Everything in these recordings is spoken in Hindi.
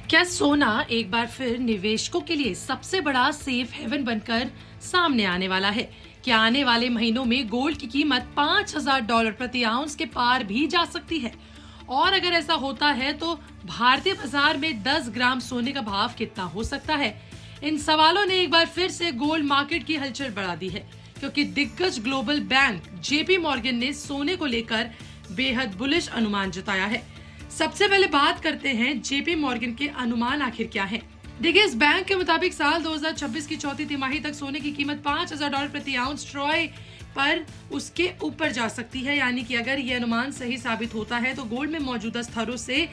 क्या सोना एक बार फिर निवेशकों के लिए सबसे बड़ा सेफ हेवन बनकर सामने आने वाला है? क्या आने वाले महीनों में गोल्ड की कीमत $5,000 प्रति आउंस के पार भी जा सकती है? और अगर ऐसा होता है तो भारतीय बाजार में 10 ग्राम सोने का भाव कितना हो सकता है? इन सवालों ने एक बार फिर से गोल्ड मार्केट की हलचल बढ़ा दी है, क्योंकि दिग्गज ग्लोबल बैंक जेपी मॉर्गन ने सोने को लेकर बेहद बुलिश अनुमान जताया है। सबसे पहले बात करते हैं जेपी मॉर्गन के अनुमान आखिर क्या है। देखिए, इस बैंक के मुताबिक साल 2026 की चौथी तिमाही तक सोने की कीमत $5,000 प्रति आउंस ट्रॉय पर उसके ऊपर जा सकती है। यानी कि अगर ये अनुमान सही साबित होता है तो गोल्ड में मौजूदा स्तरों से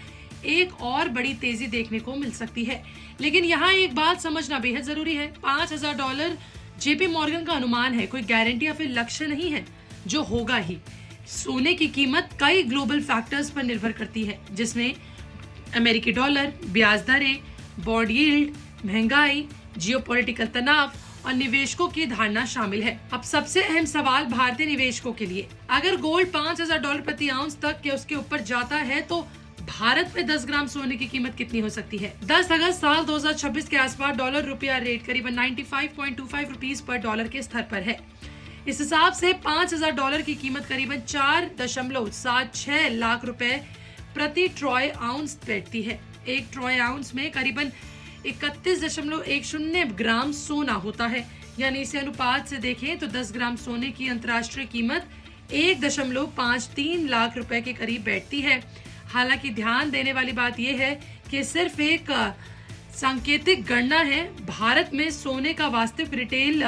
एक और बड़ी तेजी देखने को मिल सकती है। लेकिन यहाँ एक बात समझना बेहद जरूरी है, $5,000 जेपी मॉर्गन का अनुमान है, कोई गारंटी या फिर लक्ष्य नहीं है जो होगा ही। सोने की कीमत कई ग्लोबल फैक्टर्स पर निर्भर करती है, जिसमें अमेरिकी डॉलर, ब्याज दरें, बॉन्ड यील्ड, महंगाई, जियोपॉलिटिकल तनाव और निवेशकों की धारणा शामिल है। अब सबसे अहम सवाल भारतीय निवेशकों के लिए, अगर गोल्ड $5,000 प्रति आउंस तक के उसके ऊपर जाता है तो भारत में 10 ग्राम सोने की कीमत कितनी हो सकती है? 10 अगस्त साल 2026 के आसपास डॉलर रुपया रेट करीबन 95.25 रुपीस पर डॉलर के स्तर पर है। इस हिसाब से $5,000 की कीमत करीबन 4.76 लाख रुपए प्रति ट्रॉय आउंस बैठती है। एक ट्रॉय आउंस में करीबन 31.10 ग्राम सोना होता है। यानी इसे अनुपात से देखें तो 10 ग्राम सोने की अंतर्राष्ट्रीय कीमत 1.53 लाख रुपए के करीब बैठती है। हालांकि ध्यान देने वाली बात यह है कि सिर्फ एक सांकेतिक गणना है। भारत में सोने का वास्तविक रिटेल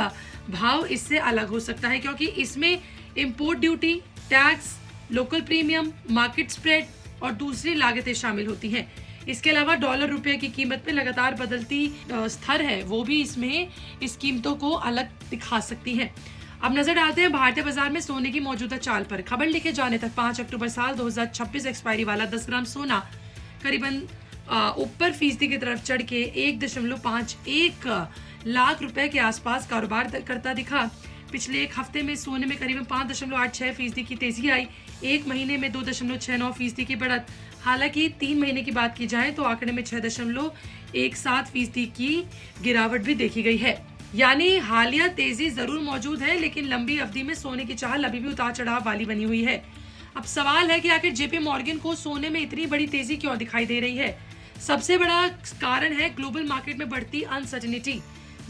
भाव इससे अलग हो सकता है, क्योंकि इसमें import duty, tax, local premium, market spread और दूसरी लागतें शामिल होती हैं। इसके अलावा डॉलर रुपए की कीमत में लगातार बदलती स्तर है, वो भी इसमें इस कीमतों को अलग दिखा सकती है। अब नजर डालते हैं भारतीय बाजार में सोने की मौजूदा चाल पर। खबर लिखे जाने तक 5 अक्टूबर साल 2026 एक्सपायरी वाला 10 ग्राम सोना करीबन ऊपर फीसदी की तरफ चढ़ के 1.51 लाख रुपए के आसपास कारोबार करता दिखा। पिछले एक हफ्ते में सोने में करीबन 5.86% की तेजी आई। एक महीने में 2.69% की बढ़त। हालांकि 3 महीने की बात की जाए तो आंकड़े में 6.17% की गिरावट भी देखी गई है। यानी हालिया तेजी जरूर मौजूद है, लेकिन लंबी अवधि में सोने की चाल अभी भी उतार चढ़ाव वाली बनी हुई है। अब सवाल है कि आखिर जेपी मॉर्गन को सोने में इतनी बड़ी तेजी क्यों दिखाई दे रही है? सबसे बड़ा कारण है ग्लोबल मार्केट में बढ़ती अनसर्टेनिटी।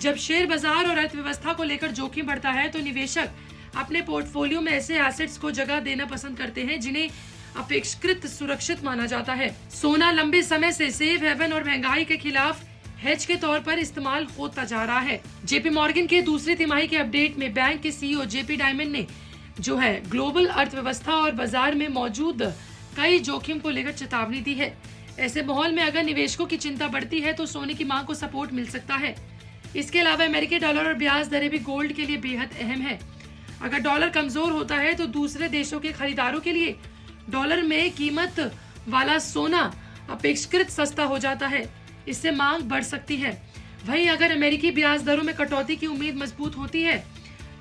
जब शेयर बाजार और अर्थव्यवस्था को लेकर जोखिम बढ़ता है तो निवेशक अपने पोर्टफोलियो में ऐसे एसेट्स को जगह देना पसंद करते हैं जिन्हें अपेक्षाकृत सुरक्षित माना जाता है। सोना लंबे समय से सेफ हेवन और महंगाई के खिलाफ हेज के तौर पर इस्तेमाल होता जा रहा है। जेपी मॉर्गन के दूसरी तिमाही के अपडेट में बैंक के सीईओ जेपी डायमंड ने जो है ग्लोबल अर्थव्यवस्था और बाजार में मौजूद कई जोखिम को लेकर चेतावनी दी है। ऐसे माहौल में अगर निवेशकों की चिंता बढ़ती है तो सोने की मांग को सपोर्ट मिल सकता है। इसके अलावा अमेरिकी डॉलर और ब्याज दरें भी गोल्ड के लिए बेहद अहम है। अगर डॉलर कमजोर होता है तो दूसरे देशों के खरीदारों के लिए डॉलर में कीमत वाला सोना अपेक्षाकृत सस्ता हो जाता है। इससे मांग बढ़ सकती है। वहीं अगर अमेरिकी ब्याज दरों में कटौती की उम्मीद मजबूत होती है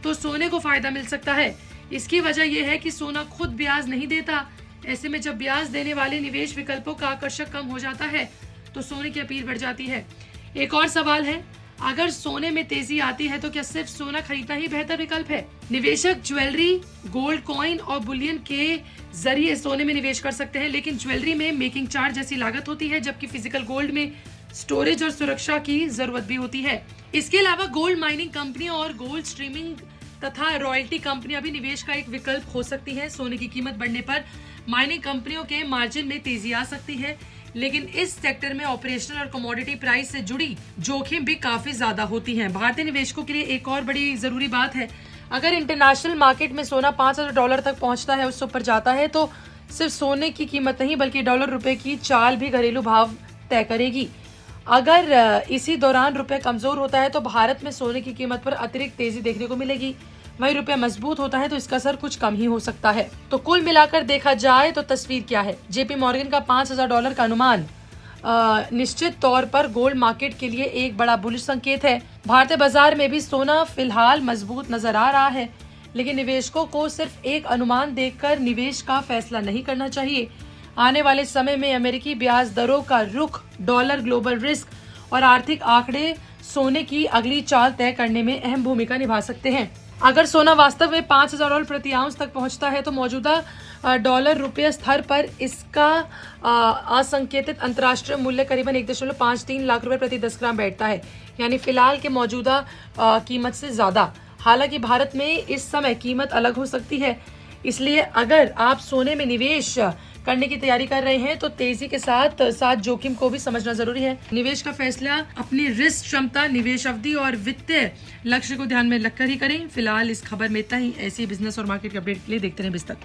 तो सोने को फायदा मिल सकता है। इसकी वजह यह है कि सोना खुद ब्याज नहीं देता। ऐसे में जब ब्याज देने वाले निवेश विकल्पों का आकर्षक कम हो जाता है तो सोने की अपील बढ़ जाती है। एक और सवाल है, अगर सोने में तेजी आती है तो क्या सिर्फ सोना खरीदना ही बेहतर विकल्प है? निवेशक ज्वेलरी, गोल्ड कॉइन और बुलियन के जरिए सोने में निवेश कर सकते हैं, लेकिन ज्वेलरी में मेकिंग चार्ज जैसी लागत होती है, जबकि फिजिकल गोल्ड में स्टोरेज और सुरक्षा की जरूरत भी होती है। इसके अलावा गोल्ड माइनिंग कंपनी और गोल्ड स्ट्रीमिंग तथा रॉयल्टी कंपनियां भी निवेश का एक विकल्प हो सकती है। सोने की कीमत बढ़ने पर माइनिंग कंपनियों के मार्जिन में तेजी आ सकती है, लेकिन इस सेक्टर में ऑपरेशनल और कमोडिटी प्राइस से जुड़ी जोखिम भी काफी ज्यादा होती हैं। भारतीय निवेशकों के लिए एक और बड़ी जरूरी बात है, अगर इंटरनेशनल मार्केट में सोना $5,000 तक पहुंचता है, उससे ऊपर जाता है तो सिर्फ सोने की कीमत नहीं बल्कि डॉलर रुपए की चाल भी घरेलू भाव तय करेगी। अगर इसी दौरान रुपए कमजोर होता है तो भारत में सोने की कीमत पर अतिरिक्त तेजी देखने को मिलेगी। वहीं रुपया मजबूत होता है तो इसका असर कुछ कम ही हो सकता है। तो कुल मिलाकर देखा जाए तो तस्वीर क्या है? जेपी मॉर्गन का $5,000 का अनुमान निश्चित तौर पर गोल्ड मार्केट के लिए एक बड़ा बुलिश संकेत है। भारतीय बाजार में भी सोना फिलहाल मजबूत नजर आ रहा है, लेकिन निवेशकों को सिर्फ एक अनुमान देखकर निवेश का फैसला नहीं करना चाहिए। आने वाले समय में अमेरिकी ब्याज दरों का रुख, डॉलर, ग्लोबल रिस्क और आर्थिक आंकड़े सोने की अगली चाल तय करने में अहम भूमिका निभा सकते हैं। अगर सोना वास्तव में $5,000 प्रति आउंस तक पहुंचता है तो मौजूदा डॉलर रुपये स्तर पर इसका असंकेतित अंतर्राष्ट्रीय मूल्य करीबन 1.53 लाख रुपए प्रति 10 ग्राम बैठता है, यानी फिलहाल के मौजूदा कीमत से ज़्यादा। हालांकि भारत में इस समय कीमत अलग हो सकती है, इसलिए अगर आप सोने में निवेश करने की तैयारी कर रहे हैं तो तेजी के साथ साथ जोखिम को भी समझना जरूरी है। निवेश का फैसला अपनी रिस्क क्षमता, निवेश अवधि और वित्तीय लक्ष्य को ध्यान में रखकर ही करें। फिलहाल इस खबर में इतना ही। ऐसी बिजनेस और मार्केट के अपडेट के लिए देखते रहें बिस्तक।